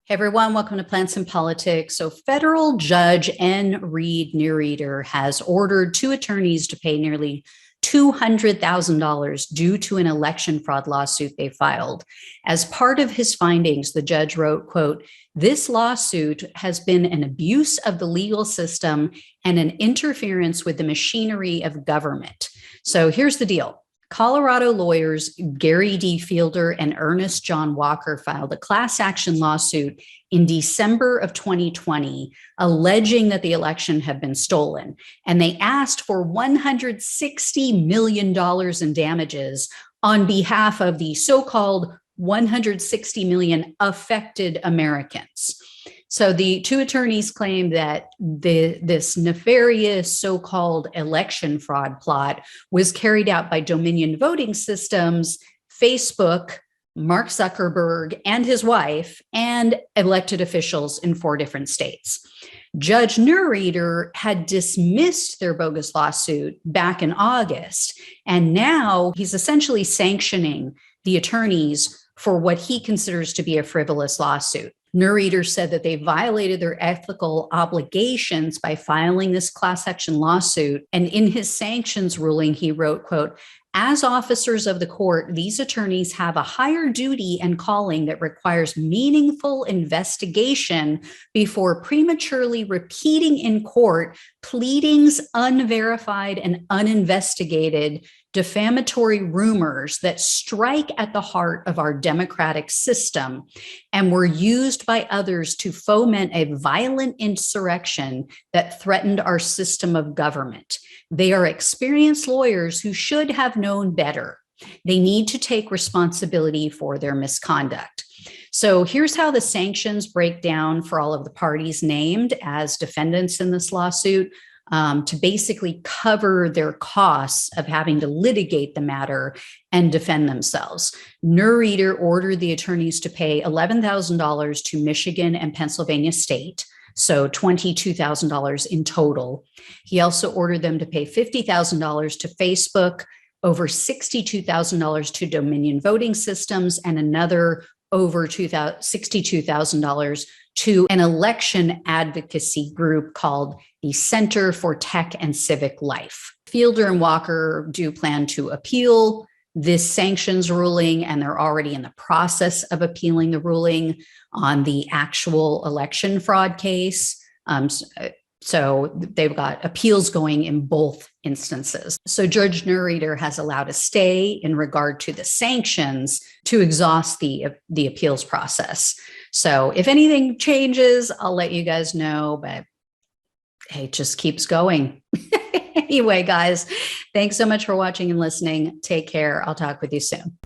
Hey everyone, welcome to Plants and Politics. So, federal judge N. Reed Neureder has ordered two attorneys to pay nearly $200,000 due to an election fraud lawsuit they filed. As part of his findings, the judge wrote, quote, "This lawsuit has been an abuse of the legal system and an interference with the machinery of government." So here's the deal. Colorado lawyers Gary D. Fielder and Ernest John Walker filed a class action lawsuit in December of 2020, alleging that the election had been stolen. And they asked for $160 million in damages on behalf of the so-called 160 million affected Americans. So the two attorneys claim that this nefarious so-called election fraud plot was carried out by Dominion Voting Systems, Facebook, Mark Zuckerberg and his wife, and elected officials in 4 different states. Judge Neureder had dismissed their bogus lawsuit back in August, and now he's essentially sanctioning the attorneys for what he considers to be a frivolous lawsuit. Neureder said that they violated their ethical obligations by filing this class action lawsuit. And in his sanctions ruling, he wrote, quote, "As officers of the court, these attorneys have a higher duty and calling that requires meaningful investigation before prematurely repeating in court pleadings unverified and uninvestigated defamatory rumors that strike at the heart of our democratic system and were used by others to foment a violent insurrection that threatened our system of government. They are experienced lawyers who should have known better. They need to take responsibility for their misconduct." So here's how the sanctions break down for all of the parties named as defendants in this lawsuit, to basically cover their costs of having to litigate the matter and defend themselves. Neureder ordered the attorneys to pay $11,000 to Michigan and Pennsylvania state, so $22,000 in total. He also ordered them to pay $50,000 to Facebook, over $62,000 to Dominion Voting Systems, and another over $62,000 to an election advocacy group called the Center for Tech and Civic Life. Fielder and Walker do plan to appeal this sanctions ruling, and they're already in the process of appealing the ruling on the actual election fraud case. So they've got appeals going in both instances. So Judge Neureder has allowed a stay in regard to the sanctions to exhaust the appeals process. So if anything changes, I'll let you guys know, but hey, it just keeps going. Anyway, guys, thanks so much for watching and listening. Take care. I'll talk with you soon.